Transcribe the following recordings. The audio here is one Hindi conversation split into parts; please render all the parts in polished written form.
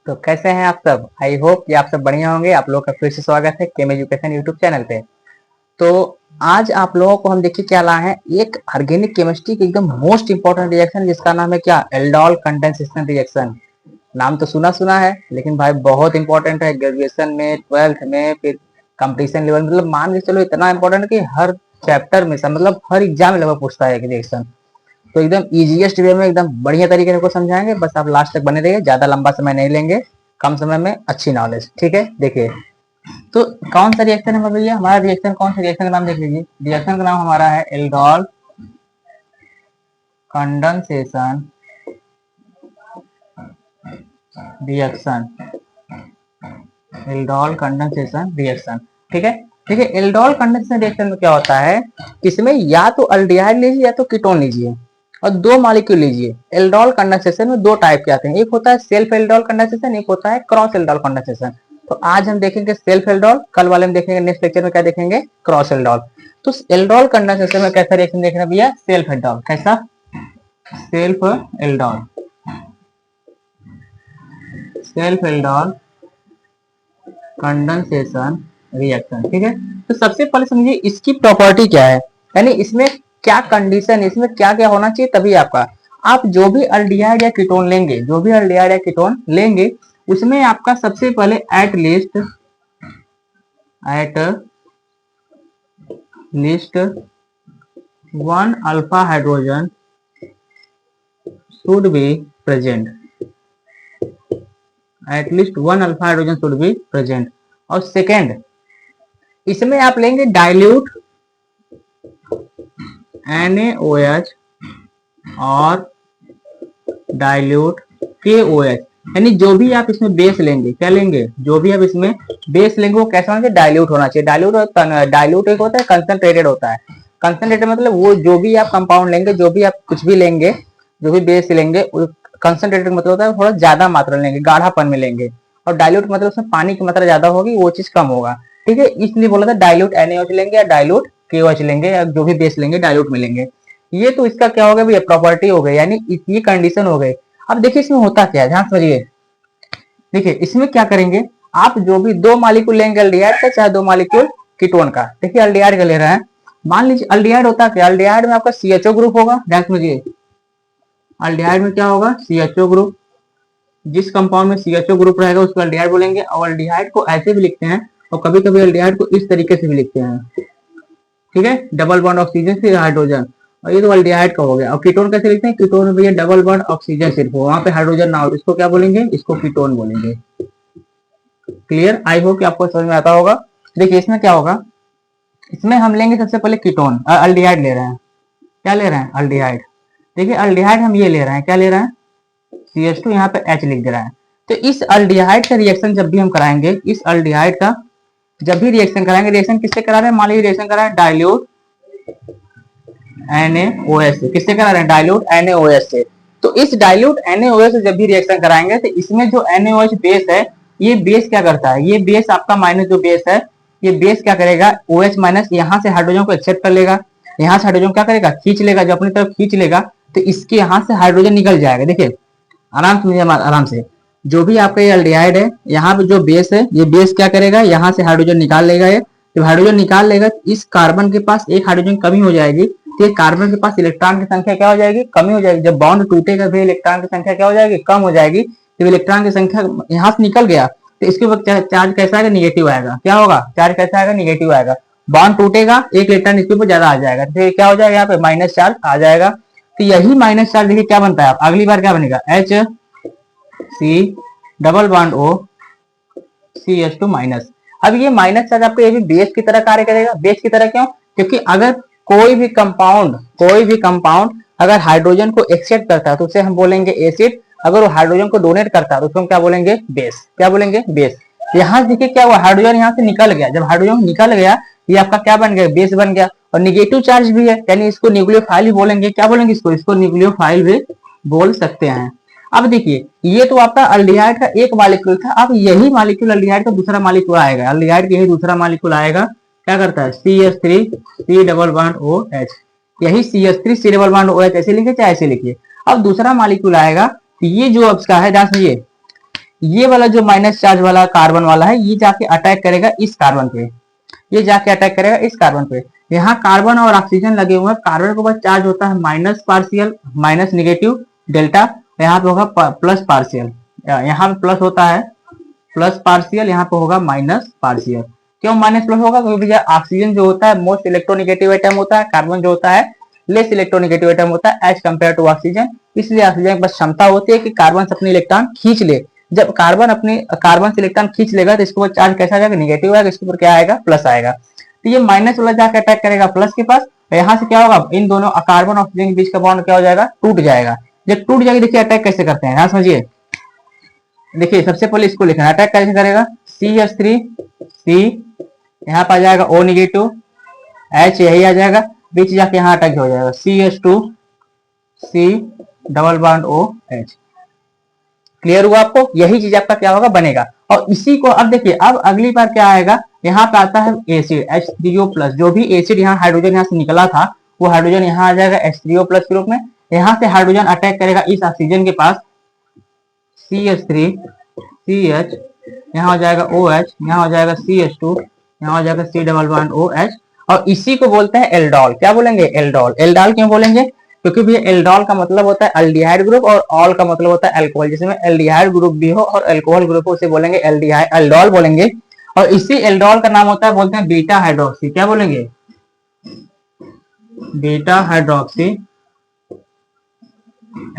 तो कैसे हैं आप सब। आई होप कि आप सब बढ़िया होंगे। आप लोगों का फिर से स्वागत है केम एजुकेशन यूट्यूब चैनल पे। तो आज आप लोगों को हम देखिए क्या लाए हैं, एक ऑर्गेनिक केमिस्ट्री की एकदम मोस्ट इंपॉर्टेंट रिएक्शन जिसका नाम है क्या, एल्डोल कंडेंसेशन रिएक्शन। नाम तो सुना सुना है लेकिन भाई बहुत इंपॉर्टेंट है। ग्रेजुएशन में, ट्वेल्थ में, फिर कंपटीशन लेवल, मतलब मान के चलो इतना इंपॉर्टेंट है कि हर चैप्टर में मतलब हर एग्जाम लेवल पूछता है रिएक्शन। तो एकदम इजीएस्ट वे में एकदम बढ़िया तरीके से को समझाएंगे। बस आप लास्ट तक बने रहिए, ज्यादा लंबा समय नहीं लेंगे, कम समय में अच्छी नॉलेज। ठीक है, देखिए तो कौन सा रिएक्शन है भैया, हमारा रिएक्शन कौन सा रिएक्शन का नाम देख लीजिए। रिएक्शन का नाम हमारा है aldol condensation reaction. Aldol condensation reaction, ठीक है। देखिए एल्डोल कंडेंसेशन रिएक्शन में क्या होता है, इसमें या तो अल्डिहाइड लीजिए या तो कीटोन लीजिए और दो मॉलिक्यूल लीजिए। एल्डोल कंडेंसेशन में दो टाइप के आते हैं, एक होता है सेल्फ एल्डोल कंडेंसेशन, एक होता है क्रॉस एल्डोल कंडेंसेशन। तो आज हम देखेंगे सेल्फ एल्डोल, कल वाले में देखेंगे, नेक्स्ट लेक्चर में क्या देखेंगे, क्रॉस एल्डोल। तो एल्डोल कंडेंसेशन में कैसा रिएक्शन देखना भैया, सेल्फ एल्डोल। कैसा, self aldol, self aldol condensation reaction, ठीक है। तो सबसे पहले समझिए इसकी प्रॉपर्टी क्या है, यानी इसमें क्या कंडीशन, इसमें क्या क्या होना चाहिए तभी आपका, आप जो भी अल्डिहाइड या कीटोन लेंगे, जो भी अल्डिहाइड या कीटोन लेंगे उसमें आपका सबसे पहले at least one alpha hydrogen should be present, at least one alpha hydrogen should be present. और सेकेंड, इसमें आप लेंगे डाइल्यूट NaOH और डाइल्यूट KOH, यानी जो भी आप इसमें बेस लेंगे, क्या लेंगे, जो भी आप इसमें बेस लेंगे वो कैसा होना चाहिए, डाइल्यूट होना चाहिए। डाइल्यूट एक होता है, कंसंट्रेटेड होता है। कंसंट्रेटेड मतलब वो जो भी आप कंपाउंड लेंगे, जो भी आप कुछ भी लेंगे, जो भी बेस लेंगे, कंसंट्रेटेड मतलब होता है थोड़ा ज्यादा मात्रा लेंगे, गाढ़ापन में लेंगे। और डाइल्यूट मतलब उसमें पानी की मात्रा ज्यादा होगी, वो चीज कम होगा, ठीक है। इसलिए बोला था डाइल्यूट NaOH लेंगे या डाइल्यूट KOH लेंगे, या जो भी बेस लेंगे डाइल्यूट में लेंगे। ये तो इसका क्या हो गया भैया, प्रॉपर्टी हो गई, यानी ये कंडीशन हो गई। अब देखिए इसमें होता क्या है, ध्यान समझिए। देखिए इसमें क्या करेंगे, आप जो भी दो मॉलिक्यूल लेंगे अल्डिहाइड का, चाहे दो मॉलिक्यूल कीटोन का। देखिए अल्डिहाइड का ले रहे हैं, मान लीजिए अल्डिहाइड होता क्या, अल्डिहाइड में आपका CHO ग्रुप होगा। ध्यान समझिए, अल्डिहाइड में क्या होगा, CHO ग्रुप। जिस कंपाउंड में CHO ग्रुप रहेगा उसको अल्डिहाइड बोलेंगे। और अल्डिहाइड को ऐसे भी लिखते हैं और कभी कभी अल्डिहाइड को इस तरीके से भी लिखते हैं, ठीक है, डबल बॉन्ड ऑक्सीजन से हाइड्रोजन। और ये तो अल्डिहाइड का हो गया। और कीटोन कैसे लिखते हैं, कीटोन में भैया डबल बॉन्ड ऑक्सीजन सिर्फ हो, वहां पे हाइड्रोजन ना हो, इसको क्या बोलेंगे, इसको कीटोन बोलेंगे। क्लियर, आई होप कि आपको समझ में आता होगा। देखिए इसमें क्या होगा, इसमें हम लेंगे सबसे पहले कीटोन, अल्डिहाइड ले रहे हैं। क्या ले रहे हैं, अल्डिहाइड। देखिए अल्डिहाइड हम ये ले रहे हैं, क्या ले रहे हैं, CH2, यहाँ पे H लिख दे रहा है। तो इस अल्डिहाइड का रिएक्शन जब भी हम कराएंगे, इस अल्डिहाइड का जब भी रिएक्शन कराएंगे, रिएक्शन किससे करा रहे हैं, मान लीजिए रिएक्शन करा रहे हैं डाइल्यूट NaOH से। किससे करा रहे हैं, डाइल्यूट NaOH से। तो इस डाइल्यूट NaOH से जब भी रिएक्शन कराएंगे तो इसमें जो NaOH बेस है, ये बेस क्या करता है, ये बेस आपका माइनस जो बेस है, ये बेस क्या करेगा, OH माइनस यहाँ से हाइड्रोजन को एक्सेप्ट कर लेगा, यहाँ से हाइड्रोजन क्या करेगा, खींच लेगा, जो अपनी तरफ खींच लेगा तो इसके यहाँ से हाइड्रोजन निकल जाएगा। देखिए आराम से, आराम से, जो भी आपका ये अल्डिहाइड है, यहाँ पे जो बेस है, ये बेस क्या करेगा, यहाँ से हाइड्रोजन निकाल लेगा। ये जब हाइड्रोजन निकाल लेगा इस कार्बन के पास एक हाइड्रोजन कमी हो जाएगी, तो ये कार्बन के पास इलेक्ट्रॉन की संख्या क्या हो जाएगी, कमी हो जाएगी। जब बॉन्ड टूटेगा फिर इलेक्ट्रॉन की संख्या क्या हो जाएगी, कम हो जाएगी। जब इलेक्ट्रॉन की संख्या यहाँ से निकल गया तो इसके ऊपर चार्ज कैसा आएगा, निगेटिव आएगा। क्या होगा, चार्ज कैसा आएगा, निगेटिव आएगा। बॉन्ड टूटेगा, एक इलेक्ट्रॉन इसके ऊपर ज्यादा आ जाएगा, तो क्या हो जाएगा, यहाँ पे माइनस चार्ज आ जाएगा। तो यही माइनस चार्ज देखिए क्या बनता है, अगली बार क्या बनेगा, HC double bond O CH2 minus. अब ये माइनस चार्ज आपको ये भी बेस की तरह कार्य करेगा। बेस की तरह क्यों, क्योंकि अगर कोई भी कंपाउंड अगर हाइड्रोजन को एक्सेप्ट करता है तो उसे हम बोलेंगे एसिड, अगर वो हाइड्रोजन को डोनेट करता है तो उसको हम क्या बोलेंगे, बेस। क्या बोलेंगे, बेस। यहाँ देखिए क्या हुआ, हाइड्रोजन यहाँ से निकल गया, जब हाइड्रोजन निकल गया ये आपका क्या बन गया, बेस बन गया। और निगेटिव चार्ज भी है, यानी इसको न्यूक्लियोफाइल भी बोलेंगे। क्या बोलेंगे, इसको न्यूक्लियोफाइल भी बोल सकते हैं। अब देखिए ये तो आपका अल्डिहाइड का एक मॉलिक्यूल था, अब यही मॉलिक्यूल अल्डिहाइड का दूसरा मॉलिक्यूल आएगा, अल्डिहाइड का यही दूसरा मॉलिक्यूल आएगा, क्या करता है, CH3 C double bond OH। यही CH3 C double bond OH ऐसे लिखिए चाहे ऐसे लिखिए। अब दूसरा मॉलिक्यूल आएगा, ये जो आपका है, ध्यान समझिए, ये वाला जो माइनस चार्ज वाला कार्बन वाला है ये जाके अटैक करेगा इस कार्बन पे, ये जाके अटैक करेगा इस कार्बन पे। यहाँ कार्बन और ऑक्सीजन लगे हुए हैं, कार्बन के ऊपर चार्ज होता है minus partial, minus negative delta, यहाँ पे होगा प्लस पार्शियल, यहाँ पे प्लस होता है प्लस पार्शियल, यहाँ पे होगा माइनस पार्शियल। क्यों माइनस प्लस होगा? क्योंकि ऑक्सीजन जो होता है मोस्ट इलेक्ट्रोनिगेटिव एटम होता है, कार्बन जो होता है लेस इलेक्ट्रोनिगेटिव एटम होता है एज कम्पेयर टू ऑक्सीजन, इसलिए ऑक्सीजन के पास क्षमता होती है कि कार्बन से अपने इलेक्ट्रॉन खींच ले। जब कार्बन से इलेक्ट्रॉन खींच लेगा तो इसके ऊपर चार्ज कैसा आ जाएगा? निगेटिव आएगा, इसके ऊपर क्या आएगा? प्लस आएगा। तो ये माइनस वाला जाकर अटैक करेगा प्लस के पास, यहाँ से क्या होगा? इन दोनों कार्बन और ऑक्सीजन के बीच का बॉन्ड क्या हो जाएगा? टूट जाएगा। जब टूट जाएगा देखिए अटैक कैसे करते हैं, यहाँ समझिए। देखिए सबसे पहले इसको लिखना, अटैक कैसे करेगा? CH3 C, यहाँ पर आ जाएगा O निगेटिव, H यही आ जाएगा, बीच जाके यहाँ अटैक हो जाएगा CH2 C double bond OH। Clear हुआ आपको? यही चीज आपका क्या होगा? बनेगा। और इसी को अब देखिए, अब अगली बार क्या आएगा? यहाँ पे आता है एसिड H3O+, जो भी एसिड यहाँ हाइड्रोजन यहाँ से निकला था वो हाइड्रोजन यहाँ आ जाएगा H3O+ के रूप में। यहाँ से हाइड्रोजन अटैक करेगा इस ऑक्सीजन के पास CH3 CH, यहाँ हो जाएगा OH, यहाँ हो जाएगा CH2, यहाँ हो जाएगा C डबल बॉन्ड OH। और इसी को बोलते हैं एल्डोल। क्या बोलेंगे? एल्डोल। एल्डोल क्यों बोलेंगे? क्योंकि भैया एल्डोल का मतलब होता है अल्डिहाइड ग्रुप और ऑल का मतलब होता है अल्कोहल, जिसमें एल्डिहाइड ग्रुप भी हो और अल्कोहल ग्रुप हो उसे बोलेंगे एल्डोल बोलेंगे। और इसी एल्डोल का नाम होता है, बोलते हैं बीटा हाइड्रोक्सी। क्या बोलेंगे? Beta hydroxy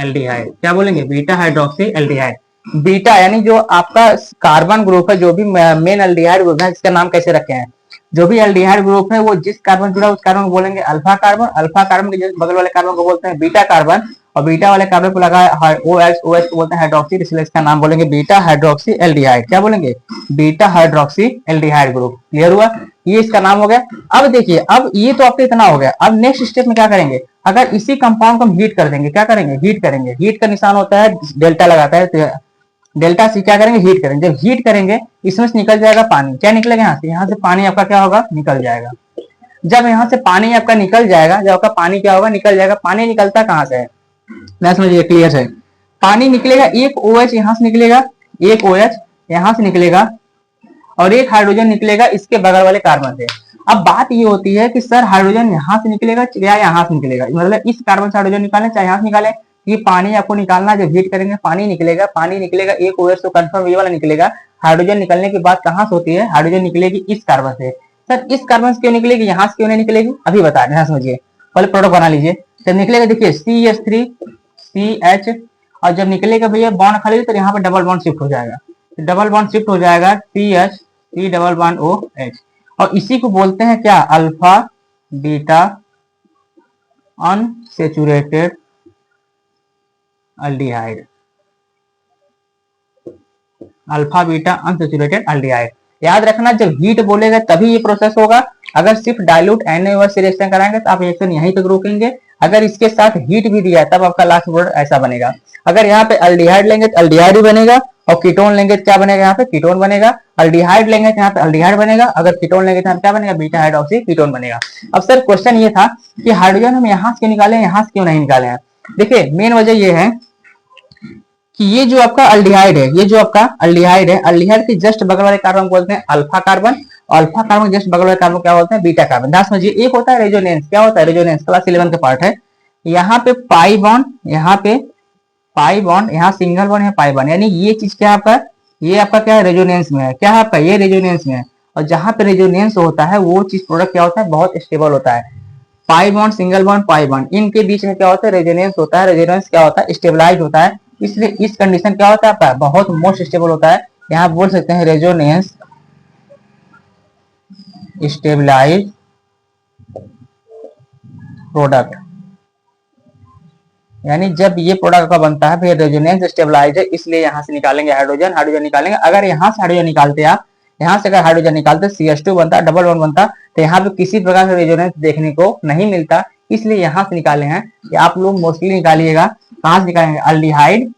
aldehyde. क्या बोलेंगे? Beta hydroxy aldehyde. बीटा यानी जो आपका कार्बन ग्रुप है, जो भी मेन एल्डिहाइड ग्रुप है, इसका नाम कैसे रखे हैं? जो भी एल्डिहाइड ग्रुप है वो जिस कार्बन जुड़ा उस कार्बन को बोलेंगे अल्फा कार्बन, अल्फा कार्बन के जस्ट बगल वाले कार्बन को बोलते हैं बीटा कार्बन, और बीटा वाले कार्बन को लगा OH, OH को बोलते हैं हाइड्रोक्सी, इसलिए इसका नाम बोलेंगे बीटा हाइड्रोक्सी एल्डिहाइड। क्या बोलेंगे? Beta hydroxy aldehyde group. Clear हुआ? ये इसका नाम हो गया। अब देखिए, अब ये तो आपका इतना हो गया। अब नेक्स्ट स्टेप में क्या करेंगे? अगर इसी कंपाउंड को हम हीट कर देंगे, क्या करेंगे? हीट करेंगे। हीट का निशान होता है डेल्टा लगाता है, तो डेल्टा सी क्या करेंगे? हीट करेंगे। जब हीट करेंगे इसमें से निकल जाएगा पानी। क्या निकलेगा? यहाँ से पानी आपका क्या होगा? निकल जाएगा। जब यहाँ से पानी आपका निकल जाएगा, जब आपका पानी क्या होगा? निकल जाएगा। पानी निकलता कहाँ से है? मैं समझिए, क्लियर है। पानी निकलेगा, एक OH यहाँ से निकलेगा, एक OH यहाँ से निकलेगा और एक हाइड्रोजन निकलेगा इसके बगल वाले कार्बन से। अब बात ये होती है कि सर हाइड्रोजन यहाँ से निकलेगा या यहाँ से निकलेगा? मतलब इस कार्बन से हाइड्रोजन निकालें चाहे यहाँ से निकालें, ये पानी आपको निकालना। जब हीट करेंगे पानी निकलेगा, पानी निकलेगा, एक OH तो कंफर्म ये वाला निकलेगा। हाइड्रोजन निकलने की बात कहाँ से होती है? हाइड्रोजन निकलेगी इस कार्बन से। सर इस कार्बन से क्यों निकलेगी, यहाँ से क्यों नहीं निकलेगी? अभी बता रहे हैं, समझिए। पहले प्रोडक्ट बना लीजिए। जब निकलेगा देखिए CH3 CH, और जब निकलेगा भैया बॉन्ड खाली तो यहाँ पे डबल बॉन्ड शिफ्ट हो जाएगा, डबल बॉन्ड शिफ्ट हो जाएगा CH C double bond OH। और इसी को बोलते हैं क्या? Alpha beta unsaturated aldehyde. Alpha beta unsaturated aldehyde. याद रखना, जब हीट बोलेगा तभी ये प्रोसेस होगा। अगर सिर्फ डाइल्यूट NaOH से रिएक्शन कराएंगे तो आप रिएक्शन यहीं तक रोकेंगे। अगर इसके साथ हीट भी दिया है तब आपका लास्ट प्रोडक्ट ऐसा बनेगा। अगर यहाँ पे एल्डिहाइड लेंगे तो एल्डिहाइड ही बनेगा, और कीटोन लेंगे तो क्या बनेगा? यहाँ पे कीटोन बनेगा। एल्डिहाइड लेंगे तो यहाँ पे एल्डिहाइड बनेगा, अगर कीटोन लेंगे तो यहाँ पे क्या बनेगा? बीटा हाइड्रोक्सी कीटोन बनेगा। अब सर क्वेश्चन ये था कि हाइड्रोजन हम यहाँ से क्यों निकाले, यहाँ से क्यों नहीं निकाले हैं? देखिए मेन वजह ये है कि ये जो आपका अल्डिहाइड है, ये जो आपका अल्डिहाइड है, अल्डिहाइड के जस्ट बगल वाले कार्बन बोलते हैं alpha carbon, alpha carbon just बगल वाले कार्बन क्या बोलते हैं? Beta carbon. ध्यान समझिए, एक होता है रेजोनेंस। क्या होता है रेजोनेंस? क्लास 11 का पार्ट है। यहाँ पे पाई बॉन्ड, यहाँ पे पाई बॉन्ड, यहाँ सिंगल बॉन्ड, यहाँ पाई बॉन्ड, यानी ये चीज क्या आपका? ये आपका क्या है? रेजोनेंस में है। क्या है आपका? ये रेजोनेंस में है। और जहां पे रेजोनेंस होता है वो चीज प्रोडक्ट क्या होता है? बहुत स्टेबल होता है। Pi bond, single bond, pi bond, इनके बीच में क्या होता है? रेजोनेंस होता है। रेजोनेंस क्या होता है? स्टेबलाइज होता है। इसलिए इस कंडीशन क्या होता है आपका? बहुत मोस्ट स्टेबल होता है। यहाँ बोल सकते हैं रेजोनेंस स्टेबलाइज प्रोडक्ट, यानी जब ये प्रोडक्ट का बनता है फिर रेजोनेंस स्टेबलाइज है, इसलिए यहाँ से निकालेंगे हाइड्रोजन, हाइड्रोजन निकालेंगे। अगर यहाँ से हाइड्रोजन निकालते आप, यहाँ से अगर हाइड्रोजन निकालते CH2 बनता, डबल बॉन्ड बनता, तो यहाँ पे किसी प्रकार का रेजोनेंस देखने को नहीं मिलता, इसलिए यहाँ से निकाले हैं। कि आप लोग मोस्टली निकालिएगा। कहाँ से निकालेंगे? अल्डिहाइड,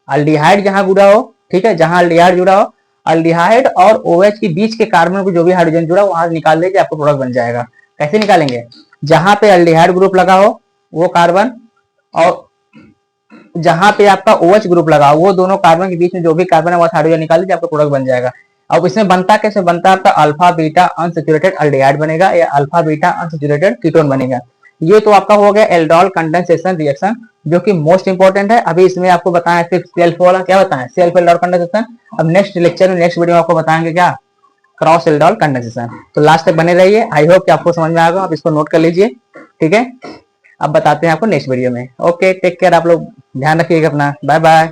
अल्डिहाइड जहां जुड़ा हो, ठीक है, जहां अल्डिहाइड जुड़ा हो, अल्डिहाइड और OH के बीच के कार्बन को जो भी हाइड्रोजन जुड़ा हो वहां निकाल लेके आपको प्रोडक्ट बन जाएगा। कैसे निकालेंगे? जहां पे अल्डिहाइड ग्रुप लगा हो वो कार्बन और जहां पे आपका OH ग्रुप लगा वो दोनों कार्बन के बीच में जो भी कार्बन है वो हाइड्रोजन निकाल लीजिए, आपका प्रोडक्ट बन जाएगा। अब इसमें बनता कैसे बनता है, आपका अल्फा बीटा अनसैचुरेटेड अल्डिहाइड बनेगा या अल्फा बीटा अनसैचुरेटेड कीटोन बनेगा। ये तो आपका हो गया एल्डोल कंडेंसेशन रिएक्शन, जो कि मोस्ट इंपॉर्टेंट है। अभी इसमें आपको बताया सिर्फ सेल्फ वाला, क्या बताया, सेल्फ एल्डोल कंडेंसेशन। अब नेक्स्ट लेक्चर में, नेक्स्ट वीडियो में आपको बताएंगे क्या, क्रॉस एल्डोल कंडेंसेशन। तो लास्ट तक बने रहिए, आई होप कि आपको समझ में आएगा। आप इसको नोट कर लीजिए, ठीक है। अब बताते हैं आपको नेक्स्ट वीडियो में। ओके, टेक केयर, आप लोग ध्यान रखिएगा अपना, बाय बाय।